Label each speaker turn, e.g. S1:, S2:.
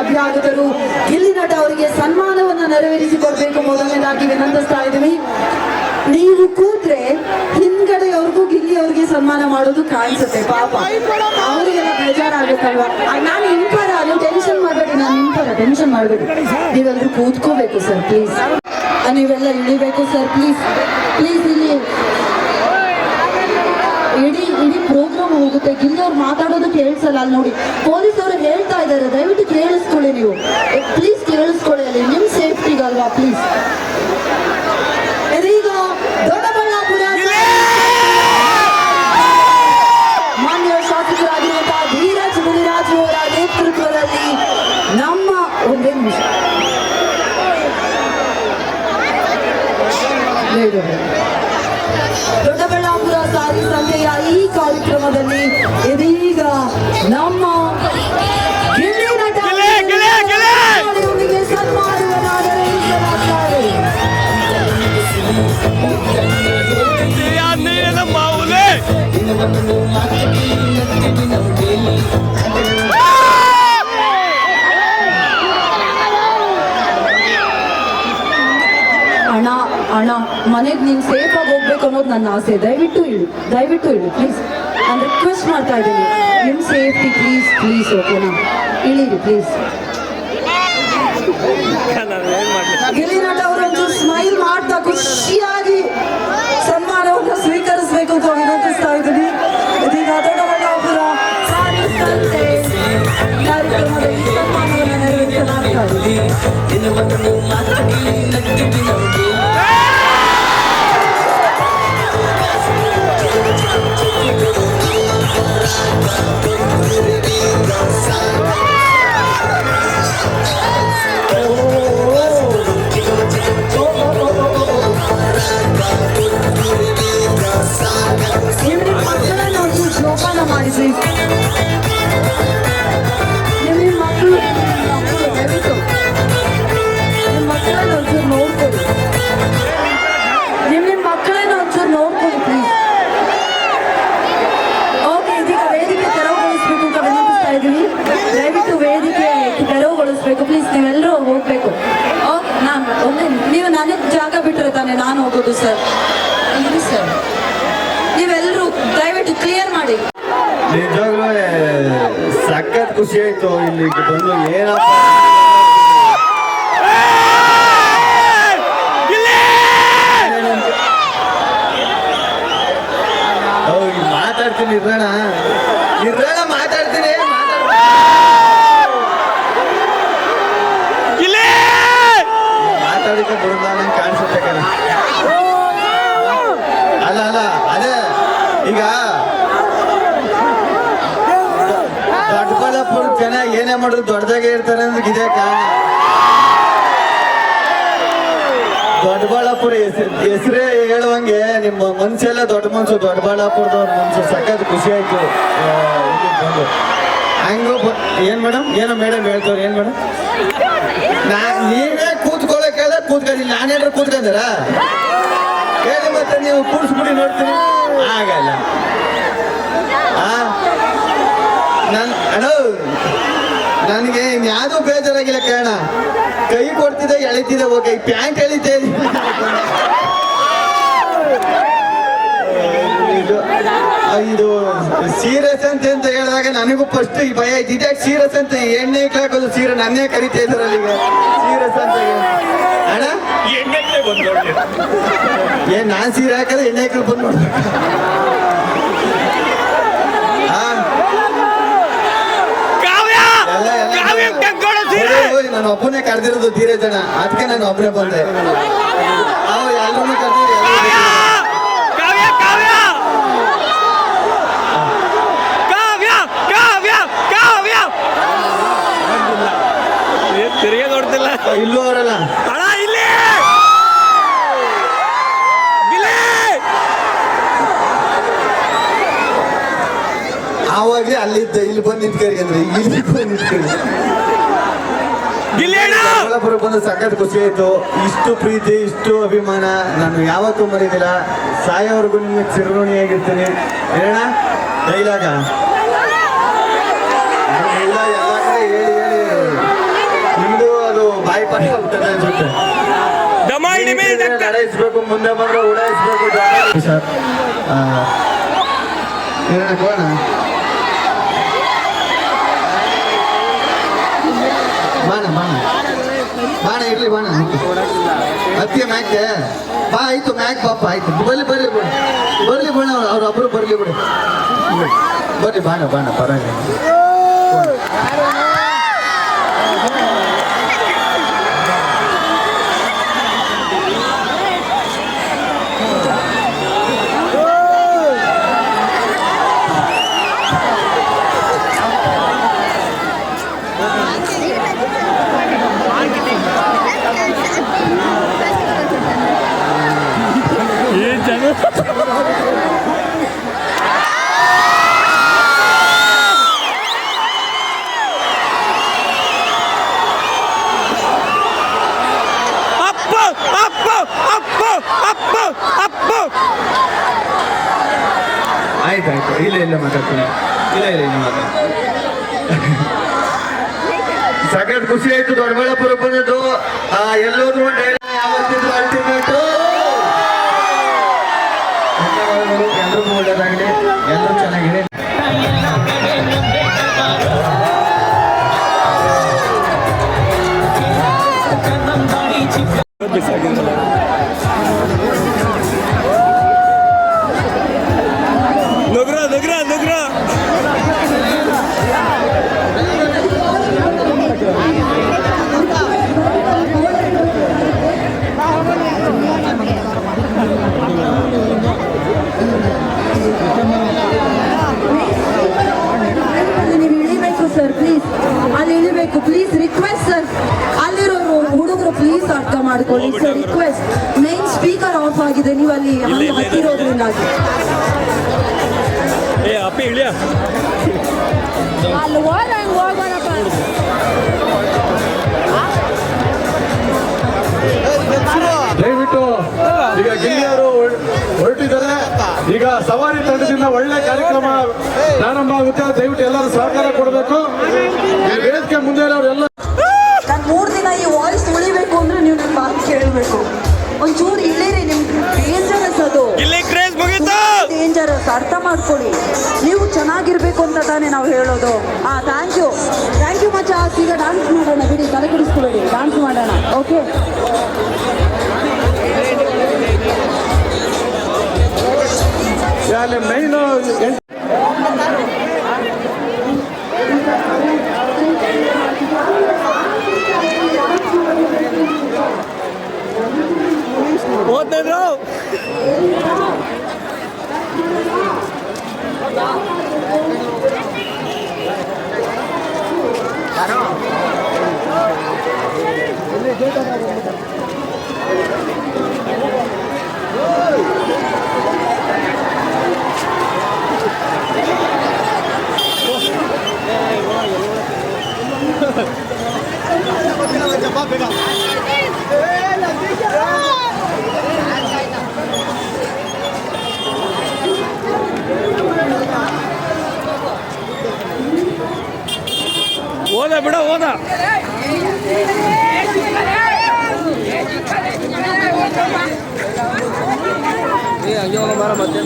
S1: ಅಭ್ಯಾಗತರು ಗಿಲ್ಲಿ ನಟ ಅವರಿಗೆ ಸನ್ಮಾನವನ್ನು ನೆರವೇರಿಸಿಕೊಡ್ಬೇಕು ಮೊದಲನೇದಾಗಿ ವಿನಂತಿಸ್ತಾ ಇದ್ದೀವಿ. ನೀವು ಕೂತ್ರೆ ಹಿಂದ್ಗಡೆಯವ್ರಿಗೂ ಗಿಲ್ಲಿ ಅವ್ರಿಗೆ ಸನ್ಮಾನ ಮಾಡೋದು ಕಾಣಿಸುತ್ತೆ, ಪಾಪ ಅವರಿಗೆಲ್ಲ ಬೇಜಾರಾಗುತ್ತಲ್ವಾ. ನಾನು ಇಂಪರ, ನೀವು ಟೆನ್ಷನ್ ಮಾಡಬೇಡಿ, ನಾನು ಇಂಪರ, ಟೆನ್ಷನ್ ಮಾಡಬೇಡಿ. ನೀವೆಲ್ಲರೂ ಕೂತ್ಕೋಬೇಕು ಸರ್ ಪ್ಲೀಸ್, ನೀವೆಲ್ಲ ಇಳಿಬೇಕು ಸರ್ ಪ್ಲೀಸ್ ಪ್ಲೀಸ್. ಇಲ್ಲಿ ಇಡೀ ಪ್ರೋಗ್ರಾಮ್ ಹೋಗುತ್ತೆ, ಗಿಲ್ಲಿ ಅವ್ರು ಮಾತಾಡೋದು ಕೇಳಿಸಲ್ಲ. ಅಲ್ಲಿ ನೋಡಿ ಪೊಲೀಸ್ ಅವರು ಹೇಳ್ತಾ ಇದ್ದಾರೆ, ದಯವಿಟ್ಟು ಕೇಳಿಸ್ಕೊಳ್ಳಿ, ನೀವು ಪ್ಲೀಸ್ ಕೇಳಿಸ್ಕೊಳ್ಳಿ, ಅಲ್ಲಿ ನಿಮ್ ಸೇಫ್ಟಿಗಲ್ವಾ ಪ್ಲೀಸ್. ಇದೀಗ ದೊಡ್ಡಬಳ್ಳಾಪುರ ಮಾನ್ಯ ಶಾಸಕರಾಗಿರುವಂತಹ ಧೀರಜ್ ಮುನಿರಾಜು ಅವರ ನೇತೃತ್ವದಲ್ಲಿ ನಮ್ಮ ಒಂದೇ ನಿಮಿಷ ದೊಡ್ಡಬಳ್ಳಾಪುರ ಸಾರಿ ಸಂತೆಯ ಈ ಕಾರ್ಯಕ್ರಮದಲ್ಲಿ ಇದೀಗ ನಮ್ಮ ಗಿಲ್ಲಿ ನಟ ಅವರಿಗೆ ಸನ್ಮಾನವನ್ನು ನೆರವೇರಿಸಲಾಗುತ್ತದೆ. ಅಣ್ಣ ಮನೆಗೆ ನೀನು ಸೇಫ್ ಆಗಿ ಹೋಗ್ಬೇಕು ಅನ್ನೋದು ನನ್ನ ಆಸೆ. ದಯವಿಟ್ಟು ಇಳಿ ಪ್ಲೀಸ್, ನಾನು ರಿಕ್ವೆಸ್ಟ್ ಮಾಡ್ತಾ ಇದ್ದೀನಿ, ನಿಮ್ಮ ಸೇಫ್ಟಿ ಪ್ಲೀಸ್ ಪ್ಲೀಸ್. ಓಕೆನಾ, ಇಳೀರಿ ಪ್ಲೀಸ್. ಗಿಲ್ಲಿ ನಟ ಅವರು ಒಂಚೂರು ಸ್ಮೈಲ್ ಮಾಡ್ತಾ ಖುಷಿಯಾಗಿ ಸನ್ಮಾನವನ್ನು ಸ್ವೀಕರಿಸಬೇಕು ಅಂತ ವಿನಂತಿಸ್ತಾ ಇದ್ದೀನಿ. ಇದೀಗ ದೊಡ್ಡಬಳ್ಳಾಪುರ ಸಾರಿ ಸಂತೆ ಕಾರ್ಯಕ್ರಮದಲ್ಲಿ ಸನ್ಮಾನವನ್ನು ನೆರವೇರಿಸಲಾಗುತ್ತದೆ. ಜೋಪಾನ ಮಾಡಿ ಪ್ಲೀಸ್. ನಿಮ್ಮ ಮಕ್ಕಳು ದಯವಿಟ್ಟು ನಿಮ್ಮ ಮಕ್ಕಳನ್ನ ಒಂಚೂರು ನೋಡ್ಕೊಳ್ಳಿ, ನಿಮ್ಮ ಮಕ್ಕಳನ್ನ ಒಂಚೂರು ನೋಡ್ಕೊಳ್ಳಿ ಪ್ಲೀಸ್. ಓಕೆ, ಇದೀಗ ವೇದಿಕೆ ತೆರವುಗೊಳಿಸ್ಬೇಕು ಅಂತ ವಿನಂತಿಸ್ತಾ ಇದ್ದೀವಿ. ದಯವಿಟ್ಟು ವೇದಿಕೆ ತೆರವುಗೊಳಿಸ್ಬೇಕು ಪ್ಲೀಸ್, ನೀವೆಲ್ಲರೂ ಹೋಗ್ಬೇಕು. ಓಕೆ, ನೀವು ನನಗೆ ಜಾಗ ಬಿಟ್ಟರೆ ತಾನೆ ನಾನು ಹೋಗೋದು ಸರ್. ಇಲ್ಲಿ ಸರ್ ನೀವೆಲ್ಲರೂ ದಯವಿಟ್ಟು ಕ್ಲಿಯರ್ ಮಾಡಿ.
S2: ನಿಜವಾಗ್ಲೂ ಸಖತ್ ಖುಷಿ ಆಯ್ತು ಇಲ್ಲಿ ಬಂದು. ಏನಪ್ಪ ಮಾತಾಡ್ತೀನಿ, ಇರೋಣ ಮಾತಾಡ್ತೀನಿ. ಮಾತಾಡಿದ್ರೆ ಬರುದ ನಂಗೆ ಕಾಣಿಸುತ್ತೆ ಕಣ. ಅಲ್ಲ ಅದೇ ಈಗ ದೊಡ್ಡಬಳ್ಳಾಪುರ ಜನ ಏನೇ ಮಾಡಿದ್ರು ದೊಡ್ಡದಾಗೆ ಇರ್ತಾರೆ ಅಂದ್ರೆ ಇದೇ ಕಾರಣ. ದೊಡ್ಡಬಳ್ಳಾಪುರ ಹೆಸರೇ ಹೇಳುವಂಗೆ ನಿಮ್ಮ ಮನ್ಸೆಲ್ಲ ದೊಡ್ಡ ಮನ್ಸು, ದೊಡ್ಡಬಳ್ಳಾಪುರದವ್ರ ಮನ್ಸು. ಸಖತ್ ಖುಷಿ ಆಯ್ತು ಬಂದು. ಹಂಗೂ ಏನ್ ಮೇಡಮ್, ಏನೋ ಮೇಡಮ್ ಹೇಳ್ತವ್ರು, ಏನ್ ಮೇಡಮ್ ನೀವೇ ಕೂತ್ಕೊಳ್ಳೋಕೆ ಕೂತ್ಕೊಳ್ಳಿ, ನಾನೇನಾದ್ರು ಕೂತ್ಕೊಂಡಾರ ಹೇಳಿ, ಮತ್ತೆ ನೀವು ಕೂರ್ಸ್ಬಿಡಿ ನೋಡ್ತೀನಿ, ಆಗಲ್ಲ. ನನಗೆ ಇನ್ಯಾವುದೂ ಬೇಜಾರಾಗಿಲ್ಲ ಕಾರಣ, ಕೈ ಕೊಡ್ತಿದ್ದೆ ಎಳಿತಿದ್ದೆ, ಹೋಗಿ ಪ್ಯಾಂಟ್ ಎಳಿತೆ. ಇದು ಸೀರಿಯಸ್ ಅಂತ ಹೇಳಿದಾಗ ನನಗೂ ಫಸ್ಟ್ ಈ ಭಯ ಐತಿ. ಇದೇ ಸೀರಿಯಸ್ ಅಂತ ಎಣ್ಣೆ ಹಾಕೋದು ಸೀರೆ ನನ್ನೇ ಕರಿತಾ ಇದ್ರು ಅಲ್ಲಿಗೆ ಸೀರಿಯಸ್ ಅಂತ. ಅಣ್ಣ ಏನ್ ನಾನ್ ಸೀರೆ ಹಾಕಿದ್ರೆ ಎಣ್ಣೆ ಹಾಕಲು ಬಂದ್ ನೋಡ್ಬೇಕು. ನಾನು ಒಬ್ಬನೇ ಕರೆದಿರೋದು ಧೀರಜ್ ಅಣ್ಣ, ಅದಕ್ಕೆ ನಾನು ಒಬ್ಬನೇ ಬಂದೆ. ಅವ್ರು ಎಲ್ಲರೂ ಕರೆದಿದ್ರು.
S3: ತಿರುಗಿ ನೋಡ್ತಿಲ್ಲ,
S2: ಇಲ್ಲೂ ಅವರಲ್ಲ ಆವಾಗ್ಲೇ ಅಲ್ಲಿದ್ದ, ಇಲ್ಲಿ ಬಂದು ನಿಂತ್ಕರಿ ಅಂದ್ರೆ ಇಲ್ಲಿ ಬಂದು ನಿಂತ್ಕರಿ. ದೊಡ್ಡಬಳ್ಳಾಪುರ ಬಂದು ಸಖತ್ ಖುಷಿ ಆಯ್ತು. ಇಷ್ಟು ಪ್ರೀತಿ, ಇಷ್ಟು ಅಭಿಮಾನ ನಾನು ಯಾವತ್ತೂ ಮರೀದಿಲ್ಲ. ಸಾಯೋವರೆಗೂ ನಿಮ್ಗೆ ಚಿರಋಣಿಯಾಗಿರ್ತೀನಿ. ಹೇಳ ಡೈಲಾಗ ಎಲ್ಲ ಕಡೆ ಹೇಳಿ ಹೇಳಿ ಭಯ ಆಗ್ತದೆ ಅನ್ಸುತ್ತೆ.
S3: ದಮಾಯಿನಿ ಮೇಲೆ
S2: ಹೀಗಿದ್ರೆ ನಡೆಸ್ಬೇಕು, ಮುಂದೆ ಬಂದ್ರೆ ಉಡಾಯಿಸ್ಬೇಕು. ಸರ್ ಹೋಗೋಣ. ಬಾಣ ಬಾಣ ಬಾಣ ಇರ್ಲಿ ಬಾಣ ಅತ್ತಿಗೆ ಮ್ಯಾಕೆ ಬಾ ಆಯ್ತು ಮ್ಯಾಕ್ ಬಾಪ ಆಯ್ತು ಬರ್ಲಿ ಬರ್ಲಿ ಬಿಡು ಬರ್ಲಿ ಬಿಡ ಅವ್ರೊಬ್ರು ಬರ್ಲಿ ಬಿಡು ಬರ್ಲಿ ಬಾಣ ಬಾಣ ಪರವಾಗಿಲ್ಲ. ಆಯ್ತಾಯ್ತು ಇಲ್ಲ ಇಲ್ಲ ಮಾತಾಡ್ತೀನಿ ಇಲ್ಲ ಇಲ್ಲ ಇಲ್ಲ ಮಾತಾಡ್ತೀನಿ. ಸಖತ್ ಖುಷಿ ಆಯ್ತು ದೊಡ್ಡಬಳ್ಳಾಪುರ ಬಂದದ್ದು. ಎಲ್ಲೋದ್ರು ಒಂದು ಯಾವತ್ತಿದ್ರು ಅಲ್ಟಿಮೇಟು. ಧನ್ಯವಾದಗಳು, ಎಲ್ರಿಗೂ ಒಳ್ಳೇದಾಗಲಿ, ಎಲ್ಲರೂ ಚೆನ್ನಾಗಿದೆ.
S3: ನುಗ್ರ ನುಗ್ರ ನುಗ್ರ
S1: ನೀವು ಇಳಿಬೇಕು ಸರ್, ಪ್ಲೀಸ್ ಅಲ್ಲಿ ಇಳಿಬೇಕು ಪ್ಲೀಸ್, ರಿಕ್ವೆಸ್ಟ್ ಸರ್. ಅಲ್ಲಿರೋ ಹುಡುಗರು ಪ್ಲೀಸ್ ಅರ್ಥ ಮಾಡ್ಕೊಳ್ಳಿ sir, request. Main speaker of ಆಗಿದೆ, ನೀವು ಅಲ್ಲಿ ಹತ್ತಿರೋದ್ರಿಂದಾಗಿ.
S3: ಏ ಅಪ್ಪಿ ಇಳಿಯ
S1: ಅಲ್ಲಿ ಹೋದ್ರೆ ಹಂಗೆ ಹೋಗೋಣಪ್ಪ.
S4: ದಯವಿಟ್ಟು ಈಗ ಗಿಲ್ಲಿಯವರು ಹೊರಟಿದ್ದಾರೆ. ಈಗ ಸವಾರಿ ತಂಡದಿಂದ ಒಳ್ಳೆ ಕಾರ್ಯಕ್ರಮ ಪ್ರಾರಂಭ ಆಗುತ್ತೆ. ದಯವಿಟ್ಟು ಎಲ್ಲರೂ ಸಹಕಾರ ಕೊಡಬೇಕು. ವೇದಿಕೆ ಮುಂದೆ ಅವರೆಲ್ಲ
S1: ನಾನು 3 ದಿನ ಈ ವಾಯ್ಸ್ ಉಳಿಬೇಕು ಅಂದ್ರೆ ನೀವು ನನ್ನ ಮಾತು ಕೇಳಬೇಕು. ಒಂಚೂರು ಇಳ್ಳೇರಿ, ನಿಮ್ಗೆ ಡೇಂಜರಸ್ ಅದು,
S3: ಇಲ್ಲಿ ಕ್ರೇಜ್ ಮುಗೀತು.
S1: ಡೇಂಜರಸ್, ಅರ್ಥ ಮಾಡ್ಕೊಳ್ಳಿ. ನೀವು ಚೆನ್ನಾಗಿರ್ಬೇಕು ಅಂತ ತಾನೇ ನಾವು ಹೇಳೋದು. Thank you much. ಈಗ ಡಾನ್ಸ್ ಮಾಡೋಣ, ಬಿಡಿ, ತಲೆ ಕೆಡಿಸ್ಕೊಬೇಡಿ, ಡಾನ್ಸ್ ಮಾಡೋಣ. ಓಕೆ,
S4: ಅಲ್ಲಿ ಮೈನ್
S3: ಹೋದ್ರು ಹೋದ ಬಿಡ ಹೋದ. ಏ ಹಂಗೆ ಹೋಗ ಮಾರ ಮತ್ತೆ